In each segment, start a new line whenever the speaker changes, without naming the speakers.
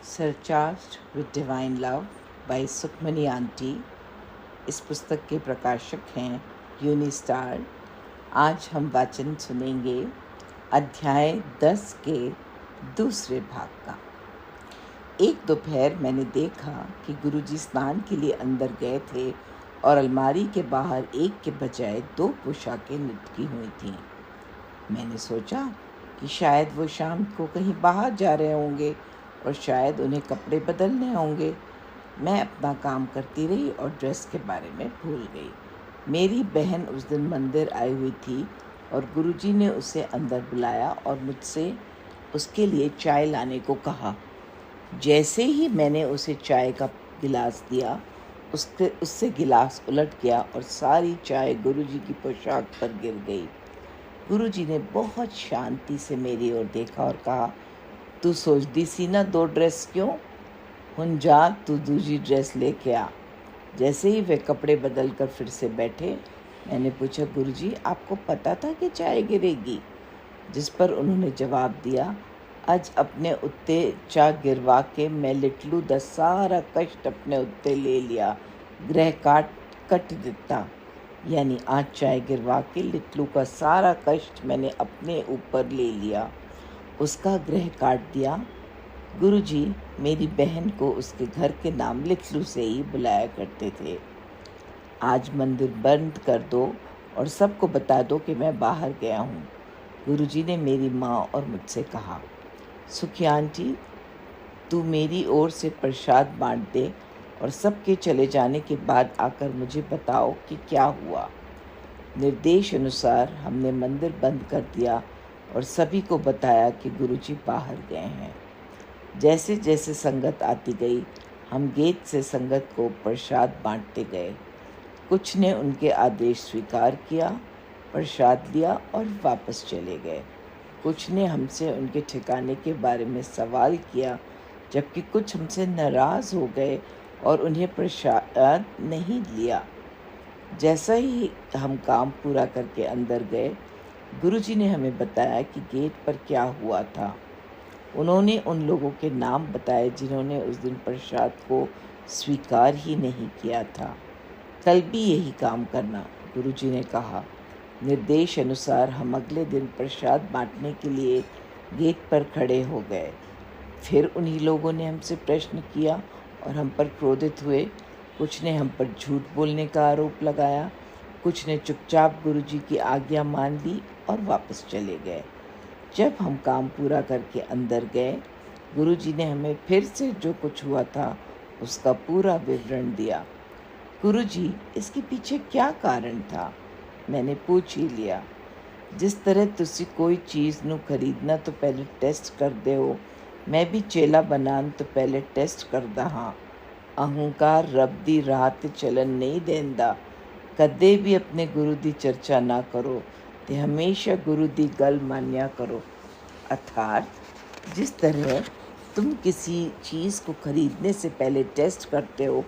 सरचार्ज्ड with divine love by Sukhmani aunty. इस पुस्तक के प्रकाशक हैं यूनिस्टार। आज हम वाचन सुनेंगे अध्याय 10 के दूसरे भाग का। एक दोपहर मैंने देखा कि गुरुजी स्नान के लिए अंदर गए थे और अलमारी के बाहर एक के बजाय 2 पोशाकें लटकी हुई थीं। मैंने सोचा कि शायद वो शाम को कहीं बाहर जा रहे होंगे और शायद उन्हें कपड़े बदलने होंगे। मैं अपना काम करती रही और ड्रेस के बारे में भूल गई। मेरी बहन उस दिन मंदिर आई हुई थी और गुरुजी ने उसे अंदर बुलाया और मुझसे उसके लिए चाय लाने को कहा। जैसे ही मैंने उसे चाय का गिलास दिया, उससे गिलास उलट गया और सारी चाय गुरुजी की पोशाक पर गिर गई। गुरुजी ने बहुत शांति से मेरी ओर देखा और कहा, तू सोचती सी ना 2 ड्रेस क्यों? हुन जा, तू दूसरी ड्रेस लेके आ। जैसे ही वे कपड़े बदल कर फिर से बैठे, मैंने पूछा, गुरुजी आपको पता था कि चाय गिरेगी? जिस पर उन्होंने जवाब दिया, आज अपने उत्ते चा गिरवा के मैं लिटलू दा सारा कष्ट अपने उत्ते ले लिया, ग्रह कट दिता। यानी आज चाय गिरवा के लिटलू का सारा कष्ट मैंने अपने ऊपर ले लिया, उसका ग्रह काट दिया। गुरुजी मेरी बहन को उसके घर के नाम लिटलू से ही बुलाया करते थे। आज मंदिर बंद कर दो और सबको बता दो कि मैं बाहर गया हूँ, गुरुजी ने मेरी माँ और मुझसे कहा। सुखी आंटी, तू मेरी ओर से प्रसाद बांट दे और सबके चले जाने के बाद आकर मुझे बताओ कि क्या हुआ। निर्देश अनुसार हमने मंदिर बंद कर दिया और सभी को बताया कि गुरुजी बाहर गए हैं। जैसे जैसे संगत आती गई, हम गेट से संगत को प्रसाद बांटते गए। कुछ ने उनके आदेश स्वीकार किया, प्रसाद लिया और वापस चले गए। कुछ ने हमसे उनके ठिकाने के बारे में सवाल किया, जबकि कुछ हमसे नाराज़ हो गए और उन्हें प्रसाद नहीं लिया। जैसा ही हम काम पूरा करके अंदर गए, गुरुजी ने हमें बताया कि गेट पर क्या हुआ था। उन्होंने उन लोगों के नाम बताए जिन्होंने उस दिन प्रसाद को स्वीकार ही नहीं किया था। कल भी यही काम करना, गुरुजी ने कहा। निर्देश अनुसार हम अगले दिन प्रसाद बांटने के लिए गेट पर खड़े हो गए। फिर उन्हीं लोगों ने हमसे प्रश्न किया और हम पर क्रोधित हुए। कुछ ने हम पर झूठ बोलने का आरोप लगाया, कुछ ने चुपचाप गुरुजी की आज्ञा मान ली और वापस चले गए। जब हम काम पूरा करके अंदर गए, गुरुजी ने हमें फिर से जो कुछ हुआ था उसका पूरा विवरण दिया। गुरुजी, इसके पीछे क्या कारण था? मैंने पूछ ही लिया। जिस तरह तुसी कोई चीज़ नू खरीदना तो पहले टेस्ट करदे हो, मैं भी चेला बनान तो पहले टेस्ट करदा हाँ। अहंकार रब दी राह ते चलन नहीं देंदा। कदे भी अपने गुरु दी चर्चा ना करो ते हमेशा गुरु दी गल मान्या करो। अर्थात जिस तरह तुम किसी चीज़ को खरीदने से पहले टेस्ट करते हो,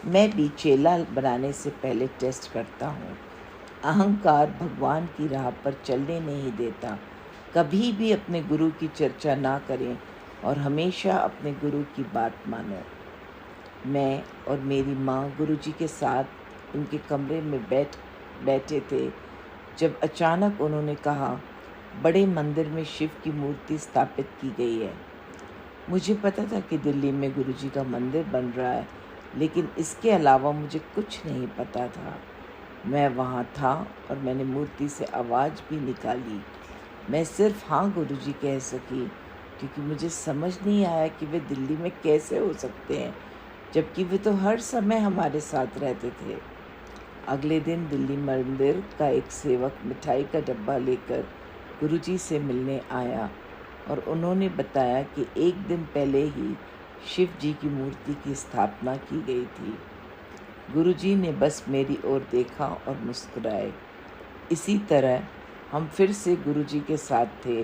मैं भी चेला बनाने से पहले टेस्ट करता हूँ। अहंकार भगवान की राह पर चलने नहीं देता। कभी भी अपने गुरु की चर्चा ना करें और हमेशा अपने गुरु की बात मानो। मैं और मेरी माँ गुरुजी के साथ उनके कमरे में बैठे थे जब अचानक उन्होंने कहा, बड़े मंदिर में शिव की मूर्ति स्थापित की गई है। मुझे पता था कि दिल्ली में गुरुजी का मंदिर बन रहा है, लेकिन इसके अलावा मुझे कुछ नहीं पता था। मैं वहाँ था और मैंने मूर्ति से आवाज़ भी निकाली। मैं सिर्फ हाँ गुरुजी कह सकी, क्योंकि मुझे समझ नहीं आया कि वे दिल्ली में कैसे हो सकते हैं, जबकि वे तो हर समय हमारे साथ रहते थे। अगले दिन दिल्ली मंदिर का एक सेवक मिठाई का डब्बा लेकर गुरुजी से मिलने आया और उन्होंने बताया कि एक दिन पहले ही शिव जी की मूर्ति की स्थापना की गई थी। गुरुजी ने बस मेरी ओर देखा और मुस्कुराए। इसी तरह हम फिर से गुरुजी के साथ थे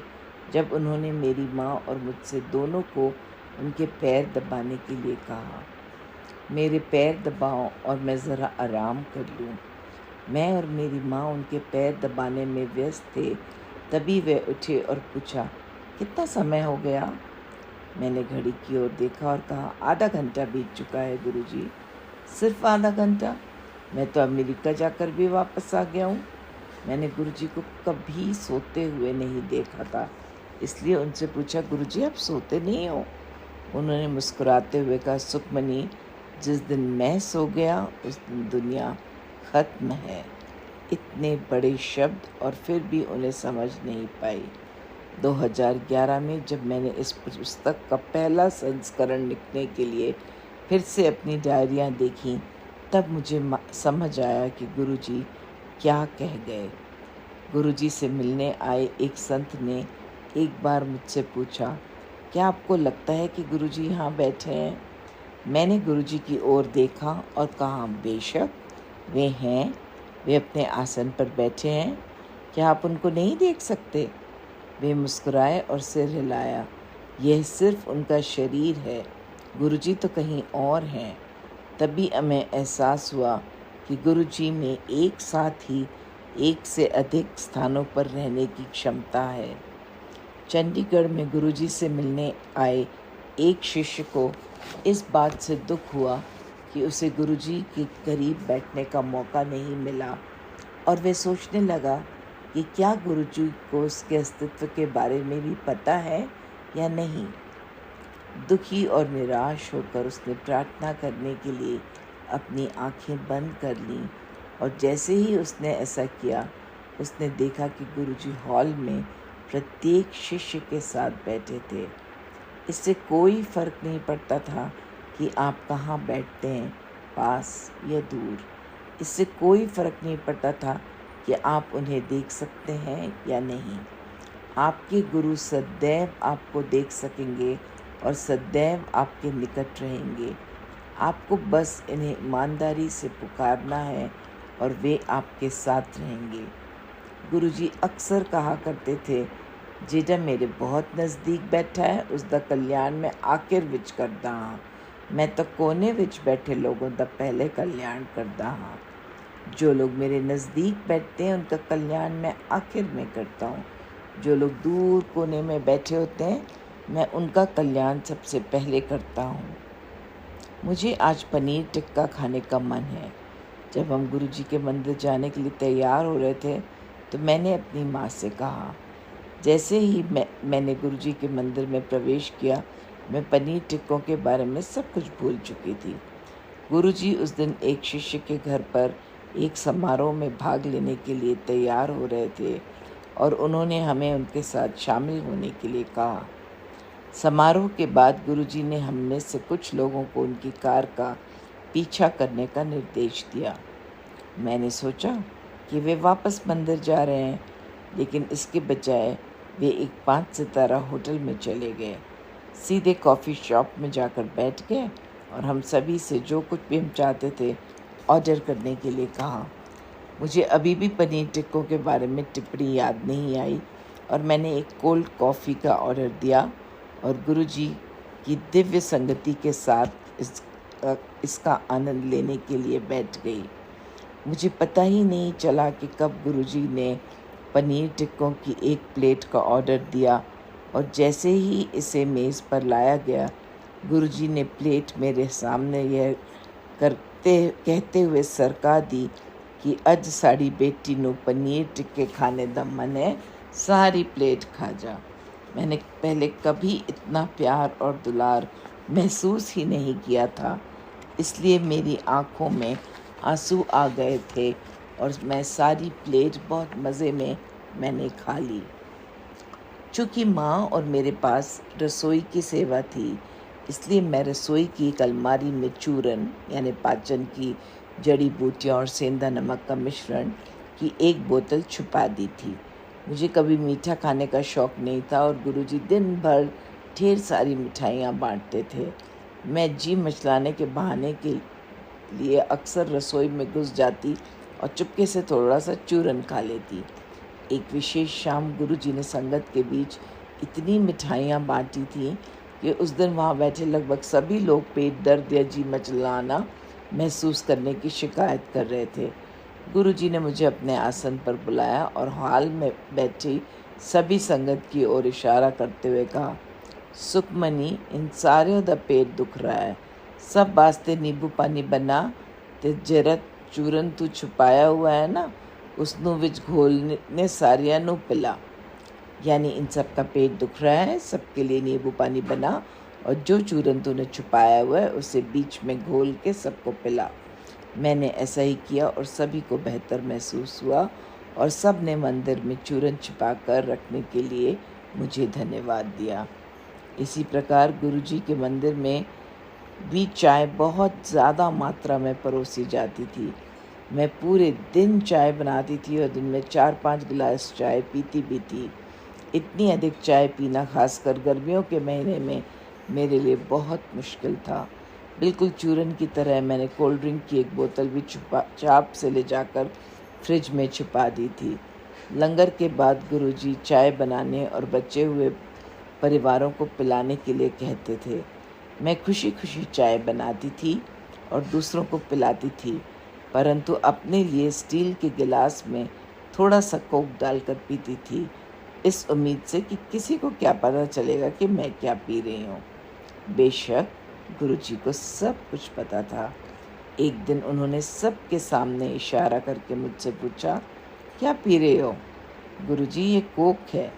जब उन्होंने मेरी माँ और मुझसे दोनों को उनके पैर दबाने के लिए कहा। मेरे पैर दबाओ और मैं ज़रा आराम कर लूँ। मैं और मेरी माँ उनके पैर दबाने में व्यस्त थे। तभी वे उठे और पूछा, कितना समय हो गया? मैंने घड़ी की ओर देखा और कहा, आधा घंटा बीत चुका है गुरुजी। सिर्फ आधा घंटा? मैं तो अमेरिका जाकर भी वापस आ गया हूँ। मैंने गुरुजी को कभी सोते हुए नहीं देखा था, इसलिए उनसे पूछा, गुरुजी आप सोते नहीं हो? उन्होंने मुस्कुराते हुए कहा, सुखमनी, जिस दिन मैं सो गया उस दिन दुनिया ख़त्म है। इतने बड़े शब्द और फिर भी उन्हें समझ नहीं पाई। 2011 में जब मैंने इस पुस्तक का पहला संस्करण लिखने के लिए फिर से अपनी डायरियाँ देखीं, तब मुझे समझ आया कि गुरुजी क्या कह गए। गुरुजी से मिलने आए एक संत ने एक बार मुझसे पूछा, क्या आपको लगता है कि गुरुजी यहाँ बैठे हैं? मैंने गुरुजी की ओर देखा और कहा, बेशक वे हैं, वे अपने आसन पर बैठे हैं। क्या आप उनको नहीं देख सकते? वे मुस्कुराए और सिर हिलाया। यह सिर्फ उनका शरीर है, गुरुजी तो कहीं और हैं। तभी हमें एहसास हुआ कि गुरुजी में एक साथ ही एक से अधिक स्थानों पर रहने की क्षमता है। चंडीगढ़ में गुरुजी से मिलने आए एक शिष्य को इस बात से दुख हुआ कि उसे गुरुजी के करीब बैठने का मौका नहीं मिला और वे सोचने लगा कि क्या गुरुजी को उसके अस्तित्व के बारे में भी पता है या नहीं। दुखी और निराश होकर उसने प्रार्थना करने के लिए अपनी आंखें बंद कर लीं और जैसे ही उसने ऐसा किया, उसने देखा कि गुरुजी हॉल में प्रत्येक शिष्य के साथ बैठे थे। इससे कोई फर्क नहीं पड़ता था कि आप कहाँ बैठते हैं, पास या दूर। इससे कोई फर्क नहीं पड़ता था कि आप उन्हें देख सकते हैं या नहीं। आपके गुरु सदैव आपको देख सकेंगे और सदैव आपके निकट रहेंगे। आपको बस इन्हें ईमानदारी से पुकारना है और वे आपके साथ रहेंगे। गुरुजी अक्सर कहा करते थे, जेड़ा मेरे बहुत नज़दीक बैठा है उसका कल्याण मैं आखिर विच करदा हाँ। मैं तो कोने विच बैठे लोगों का पहले कल्याण करदा हाँ। जो लोग मेरे नज़दीक बैठते हैं उनका कल्याण मैं आखिर में करता हूँ। जो लोग दूर कोने में बैठे होते हैं मैं उनका कल्याण सबसे पहले करता हूँ। मुझे आज पनीर टिक्का खाने का मन है। जब हम गुरुजी के मंदिर जाने के लिए तैयार हो रहे थे तो मैंने अपनी माँ से कहा। जैसे ही मैंने गुरुजी के मंदिर में प्रवेश किया, मैं पनीर टिक्कों के बारे में सब कुछ भूल चुकी थी। गुरुजी उस दिन एक शिष्य के घर पर एक समारोह में भाग लेने के लिए तैयार हो रहे थे और उन्होंने हमें उनके साथ शामिल होने के लिए कहा। समारोह के बाद गुरुजी ने हम में से कुछ लोगों को उनकी कार का पीछा करने का निर्देश दिया। मैंने सोचा कि वे वापस मंदिर जा रहे हैं, लेकिन इसके बजाय वे एक 5 सितारा होटल में चले गए। सीधे कॉफ़ी शॉप में जाकर बैठ गए और हम सभी से जो कुछ भी हम चाहते थे ऑर्डर करने के लिए कहा। मुझे अभी भी पनीर टिक्कों के बारे में टिप्पणी याद नहीं आई और मैंने एक कोल्ड कॉफ़ी का ऑर्डर दिया और गुरुजी की दिव्य संगति के साथ इसका आनंद लेने के लिए बैठ गई। मुझे पता ही नहीं चला कि कब गुरुजी ने पनीर टिक्कों की एक प्लेट का ऑर्डर दिया और जैसे ही इसे मेज़ पर लाया गया, गुरुजी ने प्लेट मेरे सामने यह कहते हुए सरका दी कि अज साड़ी बेटी नू पनीर टिक्के खाने दा मन है, सारी प्लेट खा जा। मैंने पहले कभी इतना प्यार और दुलार महसूस ही नहीं किया था, इसलिए मेरी आँखों में आंसू आ गए थे और मैं सारी प्लेट बहुत मज़े में मैंने खा ली। चूँकि माँ और मेरे पास रसोई की सेवा थी, इसलिए मैं रसोई की एक अलमारी में चूरन यानी पाचन की जड़ी बूटियाँ और सेंधा नमक का मिश्रण की एक बोतल छुपा दी थी। मुझे कभी मीठा खाने का शौक़ नहीं था और गुरुजी दिन भर ढेर सारी मिठाइयाँ बांटते थे। मैं जी मचलाने के बहाने के लिए अक्सर रसोई में घुस जाती और चुपके से थोड़ा सा चूरन खा लेती। एक विशेष शाम गुरुजी ने संगत के बीच इतनी मिठाइयाँ बांटी थीं कि उस दिन वहाँ बैठे लगभग सभी लोग पेट दर्द या जी मचलाना महसूस करने की शिकायत कर रहे थे। गुरुजी ने मुझे अपने आसन पर बुलाया और हॉल में बैठी सभी संगत की ओर इशारा करते हुए कहा, सुखमनी इन सारियों दा पेट दुख रहा है, सब वास्ते नींबू पानी बना ते जरा चूरन तू छुपाया हुआ है ना, उसनू विच घोल ने सारिया नू पिला। यानी इन सब का पेट दुख रहा है, सबके लिए नींबू पानी बना और जो चूरन तूने छुपाया हुआ है उसे बीच में घोल के सबको पिला। मैंने ऐसा ही किया और सभी को बेहतर महसूस हुआ और सब ने मंदिर में चूरन छिपा कर रखने के लिए मुझे धन्यवाद दिया। इसी प्रकार गुरुजी के मंदिर में भी चाय बहुत ज़्यादा मात्रा में परोसी जाती थी। मैं पूरे दिन चाय बनाती थी और दिन में 4-5 गिलास चाय पीती भी थी। इतनी अधिक चाय पीना खासकर गर्मियों के महीने में मेरे लिए बहुत मुश्किल था। बिल्कुल चूरन की तरह मैंने कोल्ड ड्रिंक की एक बोतल भी चाप से ले जाकर फ्रिज में छुपा दी थी। लंगर के बाद गुरुजी चाय बनाने और बचे हुए परिवारों को पिलाने के लिए कहते थे। मैं खुशी खुशी चाय बनाती थी और दूसरों को पिलाती थी, परंतु अपने लिए स्टील के गिलास में थोड़ा सा कोक डालकर पीती थी, इस उम्मीद से कि किसी को क्या पता चलेगा कि मैं क्या पी रही हूँ। बेशक गुरुजी को सब कुछ पता था। एक दिन उन्होंने सबके सामने इशारा करके मुझसे पूछा, क्या पी रहे हो? गुरुजी, ये कोक है।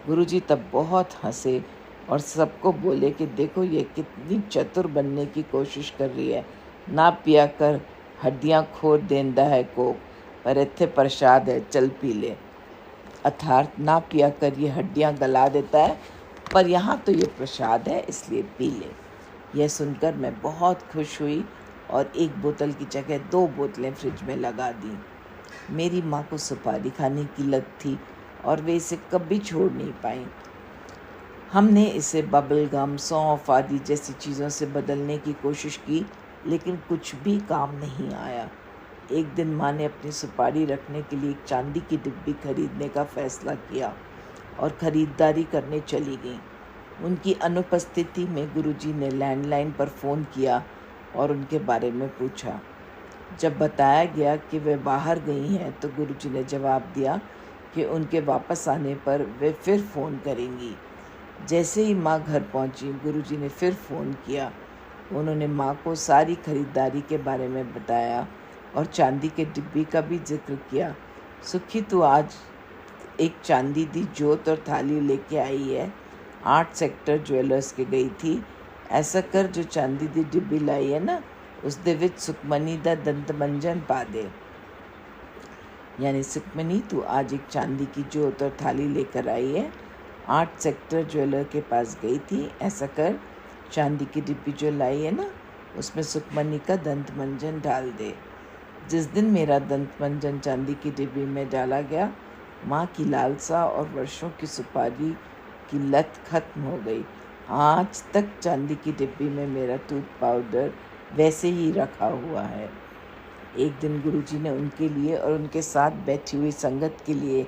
गुरुजी तब बहुत हंसे और सबको बोले कि देखो ये कितनी चतुर बनने की कोशिश कर रही है, ना पिया कर हड्डियाँ खोद देंदा है कोक, पर इत्थे प्रसाद है, चल पी ले। अर्थात ना पिया कर ये हड्डियाँ गला देता है, पर यहाँ तो ये प्रसाद है इसलिए पी ले। यह सुनकर मैं बहुत खुश हुई और एक बोतल की जगह 2 बोतलें फ्रिज में लगा दी। मेरी माँ को सुपारी खाने की लत थी और वे इसे कभी छोड़ नहीं पाई। हमने इसे बबल गम, सौंफ आदि जैसी चीज़ों से बदलने की कोशिश की, लेकिन कुछ भी काम नहीं आया। एक दिन माँ ने अपनी सुपारी रखने के लिए एक चांदी की डिब्बी खरीदने का फैसला किया और ख़रीदारी करने चली गई। उनकी अनुपस्थिति में गुरुजी ने लैंडलाइन पर फ़ोन किया और उनके बारे में पूछा। जब बताया गया कि वे बाहर गई हैं तो गुरुजी ने जवाब दिया कि उनके वापस आने पर वे फिर फ़ोन करेंगी। जैसे ही माँ घर पहुँची, गुरुजी ने फिर फ़ोन किया। उन्होंने माँ को सारी खरीदारी के बारे में बताया और चांदी के डिब्बी का भी जिक्र किया। सुखी, तू आज एक चांदी दी जोत और थाली लेके आई है, 8 सेक्टर ज्वेलर्स के गई थी। ऐसा कर, जो चांदी दी डिब्बी लाई है ना, उस दे विच सुखमनी दा दंत मंजन पा दे। यानी सुखमनी, तू आज एक चांदी की जोत और थाली लेकर आई है, 8 सेक्टर ज्वेलर के पास गई थी। ऐसा कर, चांदी की डिब्बी जो लाई है ना, उसमें सुखमनी का दंत मंजन डाल दे। जिस दिन मेरा दंत मंजन चांदी की डिब्बी में डाला गया, माँ की लालसा और वर्षों की सुपारी की लत खत्म हो गई। आज तक चांदी की डिब्बी में मेरा टूथ पाउडर वैसे ही रखा हुआ है। एक दिन गुरुजी ने उनके लिए और उनके साथ बैठी हुई संगत के लिए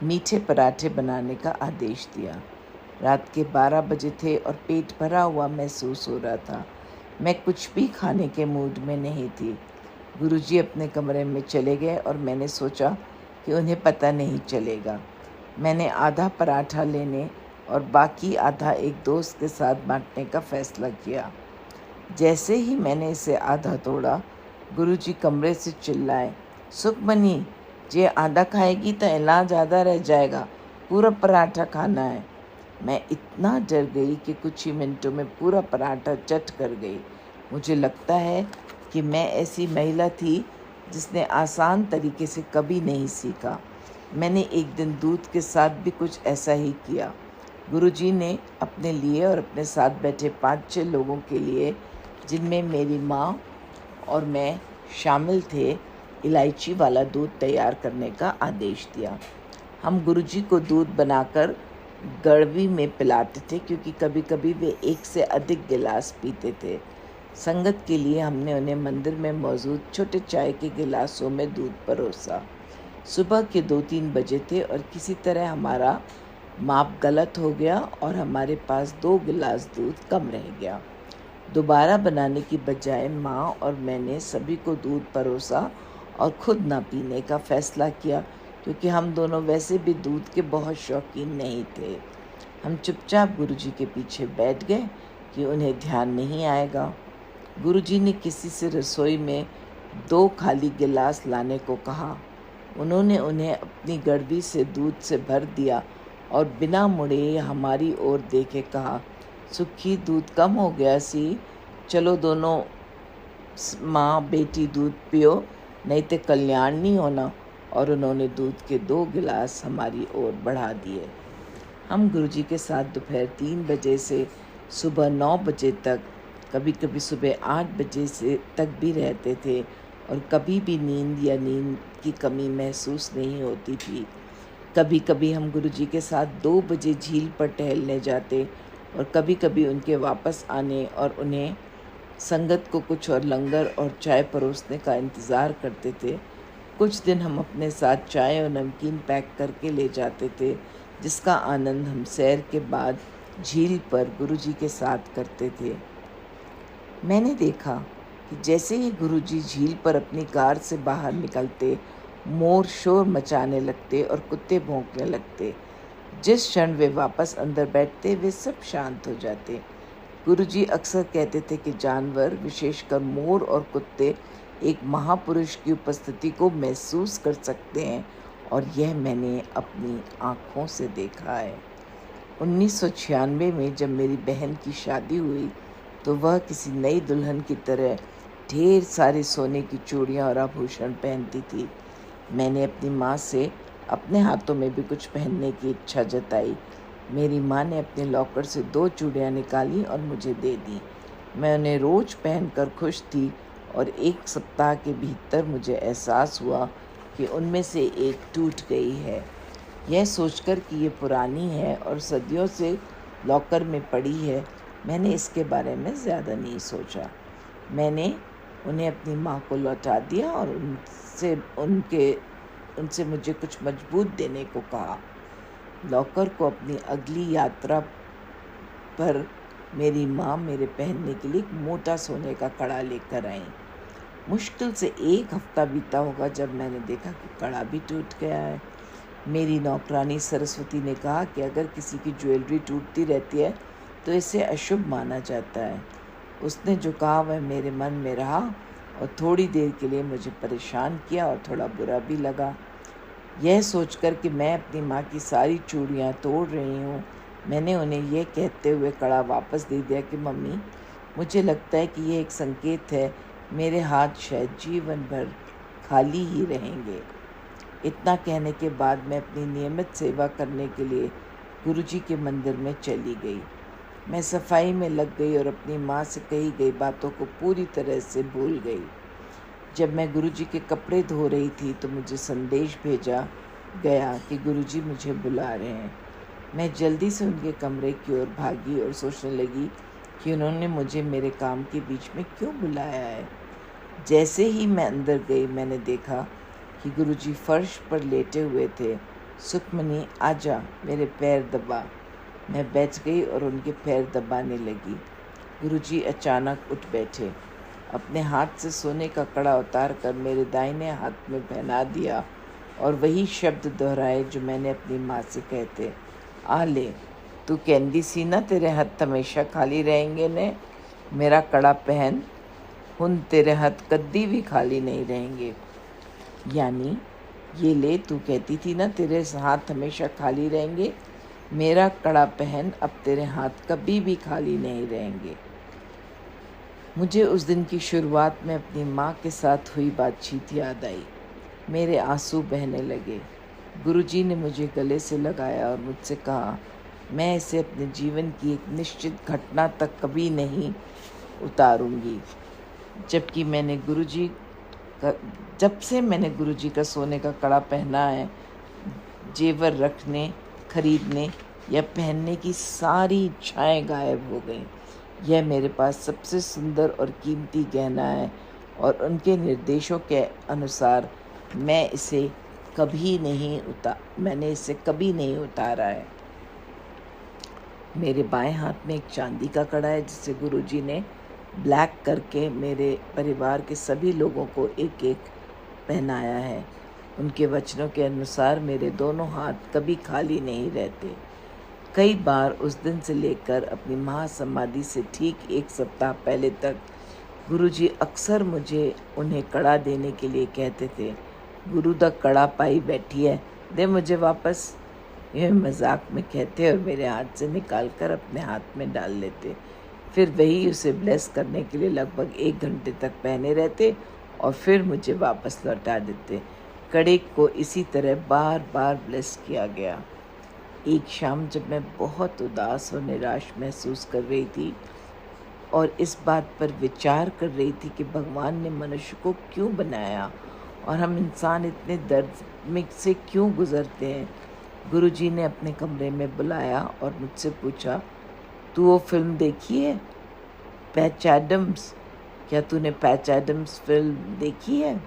मीठे पराठे बनाने का आदेश दिया। रात के 12 बजे थे और पेट भरा हुआ महसूस हो रहा था। मैं कुछ भी खाने के मूड में नहीं थी। गुरुजी अपने कमरे में चले गए और मैंने सोचा कि उन्हें पता नहीं चलेगा। मैंने आधा पराठा लेने और बाकी आधा एक दोस्त के साथ बांटने का फ़ैसला किया। जैसे ही मैंने इसे आधा तोड़ा, गुरुजी कमरे से चिल्लाए, सुखमनी, जे आधा खाएगी तो इलाज आधा रह जाएगा, पूरा पराठा खाना है। मैं इतना डर गई कि कुछ ही मिनटों में पूरा पराठा चट कर गई। मुझे लगता है कि मैं ऐसी महिला थी जिसने आसान तरीके से कभी नहीं सीखा। मैंने एक दिन दूध के साथ भी कुछ ऐसा ही किया। गुरुजी ने अपने लिए और अपने साथ बैठे 5-6 लोगों के लिए, जिनमें मेरी माँ और मैं शामिल थे, इलायची वाला दूध तैयार करने का आदेश दिया। हम गुरुजी को दूध बनाकर गड़वी में पिलाते थे, क्योंकि कभी कभी वे 1 से अधिक गिलास पीते थे। संगत के लिए हमने उन्हें मंदिर में मौजूद छोटे चाय के गिलासों में दूध परोसा। सुबह के 2-3 बजे थे और किसी तरह हमारा माप गलत हो गया और हमारे पास 2 गिलास दूध कम रह गया। दोबारा बनाने की बजाय माँ और मैंने सभी को दूध परोसा और खुद ना पीने का फ़ैसला किया, क्योंकि हम दोनों वैसे भी दूध के बहुत शौकीन नहीं थे। हम चुपचाप गुरुजी के पीछे बैठ गए कि उन्हें ध्यान नहीं आएगा। गुरुजी ने किसी से रसोई में 2 खाली गिलास लाने को कहा। उन्होंने उन्हें अपनी गड़वी से दूध से भर दिया और बिना मुड़े हमारी ओर देखे कहा, सुखी दूध कम हो गया सी, चलो दोनों माँ बेटी दूध पियो, नहीं तो कल्याण नहीं होना। और उन्होंने दूध के 2 गिलास हमारी ओर बढ़ा दिए। हम गुरुजी के साथ दोपहर 3 बजे से सुबह 9 बजे तक, कभी कभी सुबह 8 बजे से तक भी रहते थे और कभी भी नींद की कमी महसूस नहीं होती थी। कभी कभी हम गुरुजी के साथ 2 बजे झील पर टहलने जाते और कभी कभी उनके वापस आने और उन्हें संगत को कुछ और लंगर और चाय परोसने का इंतज़ार करते थे। कुछ दिन हम अपने साथ चाय और नमकीन पैक करके ले जाते थे, जिसका आनंद हम सैर के बाद झील पर गुरुजी के साथ करते थे। मैंने देखा कि जैसे ही गुरुजी झील पर अपनी कार से बाहर निकलते, मोर शोर मचाने लगते और कुत्ते भौंकने लगते। जिस क्षण वे वापस अंदर बैठते, वे सब शांत हो जाते। गुरुजी अक्सर कहते थे कि जानवर, विशेषकर मोर और कुत्ते, एक महापुरुष की उपस्थिति को महसूस कर सकते हैं और यह मैंने अपनी आँखों से देखा है। 1996 में जब मेरी बहन की शादी हुई तो वह किसी नई दुल्हन की तरह ढेर सारी सोने की चूड़ियाँ और आभूषण पहनती थी। मैंने अपनी माँ से अपने हाथों में भी कुछ पहनने की इच्छा जताई। मेरी माँ ने अपने लॉकर से 2 चूड़ियाँ निकाली और मुझे दे दी। मैं उन्हें रोज़ पहनकर खुश थी और 1 सप्ताह के भीतर मुझे एहसास हुआ कि उनमें से एक टूट गई है। यह सोचकर कि ये पुरानी है और सदियों से लॉकर में पड़ी है, मैंने इसके बारे में ज़्यादा नहीं सोचा। मैंने उन्हें अपनी माँ को लौटा दिया और उनसे मुझे कुछ मजबूत देने को कहा। लॉकर को अपनी अगली यात्रा पर मेरी माँ मेरे पहनने के लिए एक मोटा सोने का कड़ा लेकर आई। मुश्किल से 1 हफ्ता बीता होगा जब मैंने देखा कि कड़ा भी टूट गया है। मेरी नौकरानी सरस्वती ने कहा कि अगर किसी की ज्वेलरी टूटती रहती है तो इसे अशुभ माना जाता है। उसने जो कहा वह मेरे मन में रहा और थोड़ी देर के लिए मुझे परेशान किया और थोड़ा बुरा भी लगा। यह सोचकर कि मैं अपनी माँ की सारी चूड़ियाँ तोड़ रही हूँ, मैंने उन्हें यह कहते हुए कड़ा वापस दे दिया कि मम्मी, मुझे लगता है कि यह एक संकेत है, मेरे हाथ शायद जीवन भर खाली ही रहेंगे। इतना कहने के बाद मैं अपनी नियमित सेवा करने के लिए गुरुजी के मंदिर में चली गई। मैं सफाई में लग गई और अपनी माँ से कही गई बातों को पूरी तरह से भूल गई। जब मैं गुरुजी के कपड़े धो रही थी तो मुझे संदेश भेजा गया कि गुरुजी मुझे बुला रहे हैं। मैं जल्दी से उनके कमरे की ओर भागी और सोचने लगी कि उन्होंने मुझे मेरे काम के बीच में क्यों बुलाया है। जैसे ही मैं अंदर गई, मैंने देखा कि गुरुजी फर्श पर लेटे हुए थे। सुखमनी, आजा, मेरे पैर दबा। मैं बैठ गई और उनके पैर दबाने लगी। गुरुजी अचानक उठ बैठे, अपने हाथ से सोने का कड़ा उतार कर मेरे दाहिने हाथ में पहना दिया और वही शब्द दोहराए जो मैंने अपनी माँ से कहते, आ ले, तू कहती सी ना तेरे हाथ हमेशा खाली रहेंगे ने, मेरा कड़ा पहन, हुन तेरे हाथ कद्दी भी खाली नहीं रहेंगे। यानी ये ले, तू कहती थी ना तेरे हाथ हमेशा खाली रहेंगे, मेरा कड़ा पहन, अब तेरे हाथ कभी भी खाली नहीं रहेंगे। मुझे उस दिन की शुरुआत में अपनी माँ के साथ हुई बातचीत याद आई। मेरे आंसू बहने लगे। गुरुजी ने मुझे गले से लगाया और मुझसे कहा, मैं इसे अपने जीवन की एक निश्चित घटना तक कभी नहीं उतारूंगी। जब से मैंने गुरुजी का सोने का कड़ा पहना है, जेवर रखने, खरीदने या पहनने की सारी इच्छाएं गायब हो गईं। यह मेरे पास सबसे सुंदर और कीमती गहना है और उनके निर्देशों के अनुसार मैंने इसे कभी नहीं उतारा है। मेरे बाएं हाथ में एक चांदी का कड़ा है जिसे गुरुजी ने ब्लैक करके मेरे परिवार के सभी लोगों को एक एक पहनाया है। उनके वचनों के अनुसार मेरे दोनों हाथ कभी खाली नहीं रहते। कई बार उस दिन से लेकर अपनी महासमाधि से ठीक 1 सप्ताह पहले तक गुरुजी अक्सर मुझे उन्हें कड़ा देने के लिए कहते थे, गुरु द कड़ा पाई बैठी है, दे मुझे वापस। यह मजाक में कहते और मेरे हाथ से निकाल कर अपने हाथ में डाल लेते। फिर वही उसे ब्लेस करने के लिए लगभग 1 घंटे तक पहने रहते और फिर मुझे वापस लौटा देते। कड़े को इसी तरह बार बार ब्लेस किया गया। एक शाम जब मैं बहुत उदास और निराश महसूस कर रही थी और इस बात पर विचार कर रही थी कि भगवान ने मनुष्य को क्यों बनाया और हम इंसान इतने दर्द में से क्यों गुजरते हैं, गुरुजी ने अपने कमरे में बुलाया और मुझसे पूछा, तू वो फिल्म देखी है पैच एडम्स? क्या तूने पैच एडम्स फिल्म देखी है?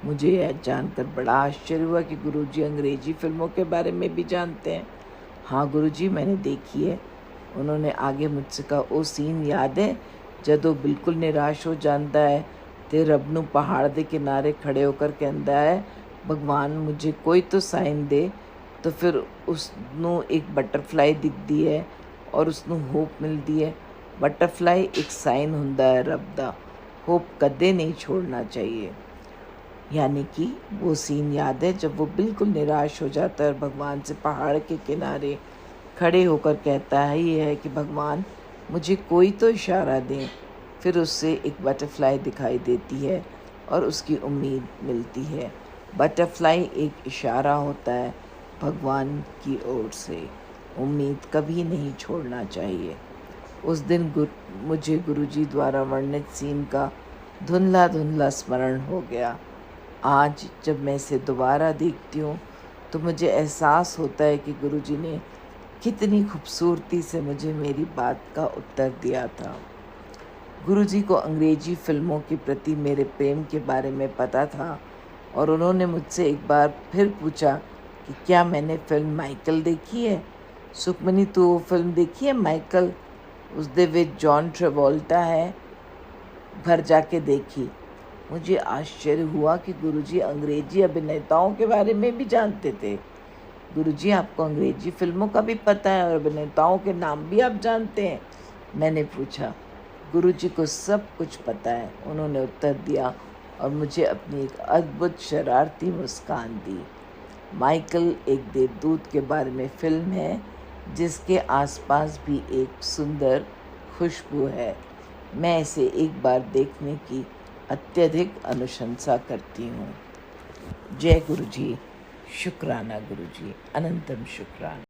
मुझे यह जानकर बड़ा आश्चर्य हुआ कि गुरुजी अंग्रेजी फिल्मों के बारे में भी जानते हैं। हाँ गुरुजी, मैंने देखी है। उन्होंने आगे मुझसे कहा, वो सीन याद है जब वो बिल्कुल निराश हो जाता है ते रब नूं पहाड़ के किनारे खड़े होकर कहता है, भगवान मुझे कोई तो साइन दे। तो फिर उसनों एक बटरफ्लाई दिखती है और उसनों होप मिलती है। बटरफ्लाई एक साइन हुंदा है रब दा, होप कदे नहीं छोड़ना चाहिए। यानी कि वो सीन याद है जब वो बिल्कुल निराश हो जाता है और भगवान से पहाड़ के किनारे खड़े होकर कहता है ये है कि भगवान मुझे कोई तो इशारा दें। फिर उससे एक बटरफ्लाई दिखाई देती है और उसकी उम्मीद मिलती है। बटरफ्लाई एक इशारा होता है भगवान की ओर से। उम्मीद कभी नहीं छोड़ना चाहिए। उस दिन मुझे गुरुजी द्वारा वर्णित सीन का धुंधला धुंधला स्मरण हो गया। आज जब मैं इसे दोबारा देखती हूँ तो मुझे एहसास होता है कि गुरुजी ने कितनी खूबसूरती से मुझे मेरी बात का उत्तर दिया था। गुरुजी को अंग्रेजी फिल्मों के प्रति मेरे प्रेम के बारे में पता था और उन्होंने मुझसे एक बार फिर पूछा कि क्या मैंने फिल्म माइकल देखी है। सुखमनी, तू वो फिल्म देखी है माइकल? उस दे विच जॉन ट्रेवोल्टा है, घर जाके देखी। मुझे आश्चर्य हुआ कि गुरुजी अंग्रेजी अभिनेताओं के बारे में भी जानते थे। गुरुजी, आपको अंग्रेजी फिल्मों का भी पता है और अभिनेताओं के नाम भी आप जानते हैं? मैंने पूछा। गुरुजी को सब कुछ पता है, उन्होंने उत्तर दिया और मुझे अपनी एक अद्भुत शरारती मुस्कान दी। माइकल एक देवदूत के बारे में फिल्म है जिसके आसपास भी एक सुंदर खुशबू है। मैं इसे एक बार देखने की अत्यधिक अनुशंसा करती हूँ। जय गुरुजी, शुक्राना गुरुजी, अनंतम शुक्राना।